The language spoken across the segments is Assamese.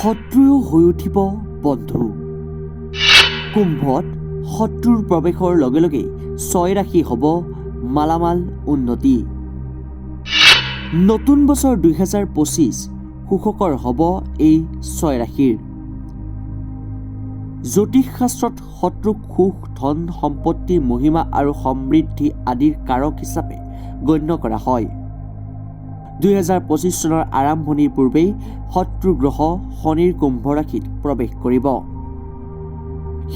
শত্ৰুও হৈ উঠিব বন্ধু। কুম্ভত শত্ৰুৰ প্ৰৱেশৰ লগে লগে 6 ৰাশি হ'ব মালামাল উন্নতি। নতুন বছৰ 2025 সুখকৰ হ'ব এই 6 ৰাশিৰ। জ্যোতিষ শাস্ত্ৰত শত্ৰুক সুখ, ধন, সম্পত্তি, মহিমা আৰু সমৃদ্ধি আদিৰ কাৰক হিচাপে গণ্য কৰা হয়। 2025 চনৰ আৰম্ভণিৰ পূৰ্বেই শত্ৰু গ্ৰহ শনিৰ কুম্ভ ৰাশিত প্ৰৱেশ কৰিব।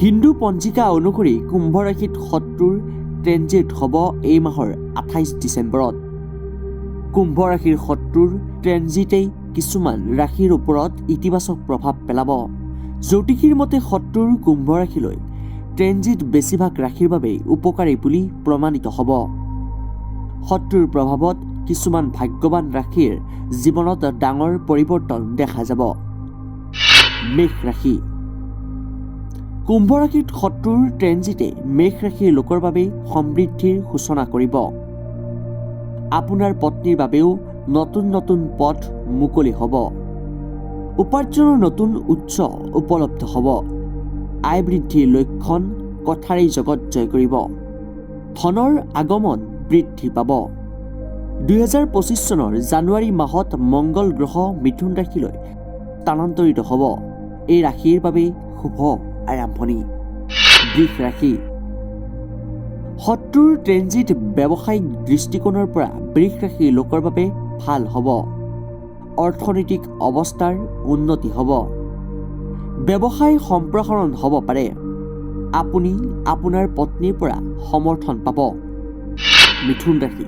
হিন্দু পঞ্জিকা অনুসৰি কুম্ভ ৰাশিত শত্ৰুৰ ট্ৰেনজিট হ'ব এই মাহৰ 28 ডিচেম্বৰত। কুম্ভ ৰাশিৰ শত্ৰুৰ ট্ৰেনজিটেই কিছুমান ৰাশিৰ ওপৰত ইতিবাচক প্ৰভাৱ পেলাব। জ্যোতিষীৰ মতে শত্ৰুৰ কুম্ভ ৰাশিলৈ ট্ৰেনজিট বেছিভাগ ৰাশিৰ বাবে উপকাৰী বুলি প্ৰমাণিত হ'ব। শত্ৰুৰ প্ৰভাৱত কিছুমান ভাগ্যৱান ৰাশিৰ জীৱনত ডাঙৰ পৰিৱৰ্তন দেখা যাব। মেষ ৰাশি। কুম্ভ ৰাশিত শত্ৰুৰ ট্ৰেনজিটে মেষ ৰাশিৰ লোকৰ বাবে সমৃদ্ধিৰ সূচনা কৰিব। আপোনাৰ পত্নীৰ বাবেও নতুন নতুন পথ মুকলি হ'ব। উপাৰ্জনৰ নতুন উৎস উপলব্ধ হ'ব। আয় বৃদ্ধিৰ লক্ষণ কথাৰেই জগত জয় কৰিব। ধনৰ আগমন বৃদ্ধি পাব। 2025 চনৰ জানুৱাৰী মাহত মংগল গ্ৰহ মিথুন ৰাশিলৈ স্থানান্তৰিত হ'ব। এই ৰাশিৰ বাবে শুভ আৰম্ভণি। বৃষ ৰাশি। শত্ৰুৰ ট্ৰেনজিট ব্যৱসায়িক দৃষ্টিকোণৰ পৰা বৃষ ৰাশিৰ লোকৰ বাবে ভাল হ'ব। অৰ্থনৈতিক অৱস্থাৰ উন্নতি হ'ব। ব্যৱসায় সম্প্ৰসাৰণ হ'ব পাৰে। আপুনি আপোনাৰ পত্নীৰ পৰা সমৰ্থন পাব। মিথুন ৰাশি।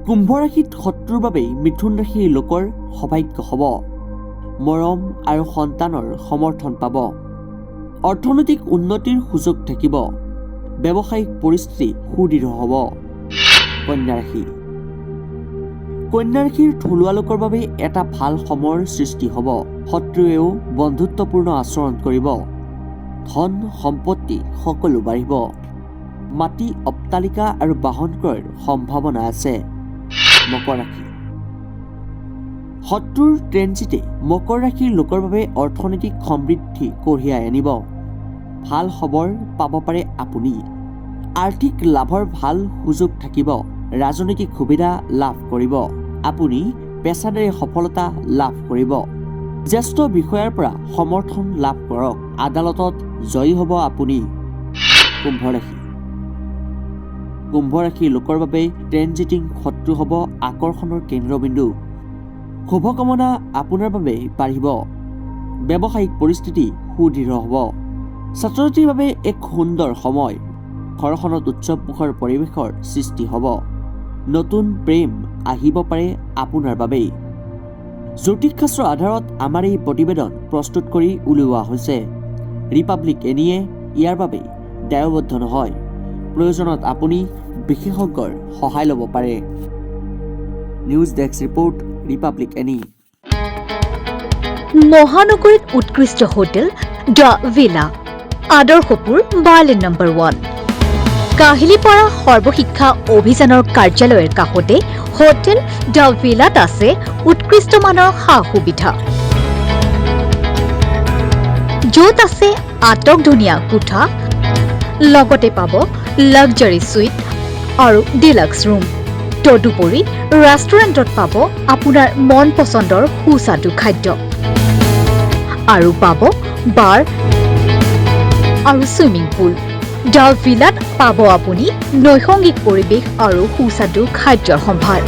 কুম্ভ ৰাশিত শত্ৰুৰ বাবে মিথুন ৰাশিৰ লোকৰ সৌভাগ্য হ'ব। মৰম আৰু সন্তানৰ সমৰ্থন পাব। অৰ্থনৈতিক উন্নতিৰ সুযোগ থাকিব। ব্যৱসায়িক পৰিস্থিতি সুদৃঢ় হ'ব। কন্যা ৰাশি। কন্যা ৰাশিৰ থলুৱা লোকৰ বাবে এটা ভাল সময়ৰ সৃষ্টি হ'ব। শত্ৰুৱেও বন্ধুত্বপূৰ্ণ আচৰণ কৰিব। ধন সম্পত্তি সকলো বাঢ়িব। মাটি, অট্টালিকা আৰু বাহন ক্ৰয়ৰ সম্ভাৱনা আছে। মকৰ ৰাশি। শত্ৰুৰ ট্ৰেনজিটে মকৰ ৰাশিৰ লোকৰ বাবে অৰ্থনৈতিক সমৃদ্ধি কঢ়িয়াই আনিব। ভাল খবৰ পাব পাৰে আপুনি। আৰ্থিক লাভৰ ভাল সুযোগ থাকিব। ৰাজনৈতিক সুবিধা লাভ কৰিব। আপুনি পেছাদাৰী সফলতা লাভ কৰিব। জ্যেষ্ঠ বিষয়াৰ পৰা সমৰ্থন লাভ কৰক। আদালতত জয়ী হ'ব আপুনি। কুম্ভ ৰাশি। কুম্ভ ৰাশিৰ লোকৰ বাবে ট্ৰেনজিটিং শত্ৰু হ'ব আকৰ্ষণৰ কেন্দ্ৰবিন্দু। শুভকামনা আপোনাৰ বাবে বাঢ়িব। ব্যৱসায়িক পৰিস্থিতি সুদৃঢ় হ'ব। ছাত্ৰ ছাত্ৰীৰ বাবে এক সুন্দৰ সময়। ঘৰখনত উৎসৱমুখৰ পৰিৱেশৰ সৃষ্টি হ'ব। নতুন প্ৰেম আহিব পাৰে আপোনাৰ বাবেই। জ্যোতিষ শাস্ত্ৰৰ আধাৰত আমাৰ এই প্ৰতিবেদন প্ৰস্তুত কৰি উলিওৱা হৈছে। ৰিপাব্লিক এনিয়ে ইয়াৰ বাবে দায়বদ্ধ নহয়। প্ৰয়োজনত আপুনি বিশেষজ্ঞৰ সহায় ল'ব পাৰে। নিউজ ডেস্ক ৰিপৰ্ট, ৰিপাব্লিক এনি। মহানগৰীত উৎকৃষ্ট হোটেল দ্য ভিলা, আদৰ্শপুৰ, বাৰ্লিন নম্বৰ 1। কাহিলীপাৰা সৰ্বশিক্ষা অভিযানৰ কাৰ্যালয়ৰ কাষতে হোটেল দ্য ভিলাত আছে উৎকৃষ্ট মানৰ সা-সুবিধা, য'ত আছে আটকধুনীয়া কোঠা, লগতে পাব লাক্সাৰী সুইট আৰু ডিলাক্স ৰুম। তদুপৰি ৰেষ্টুৰেণ্টত পাব আপোনাৰ মন পচন্দৰ সুস্বাদু খাদ্য আৰু পাব বাৰ আৰু ছুইমিং পুল। দ্য ভিলাত পাব আপুনি নৈসংগিক পৰিৱেশ আৰু সুস্বাদু খাদ্যৰ সম্ভাৰ।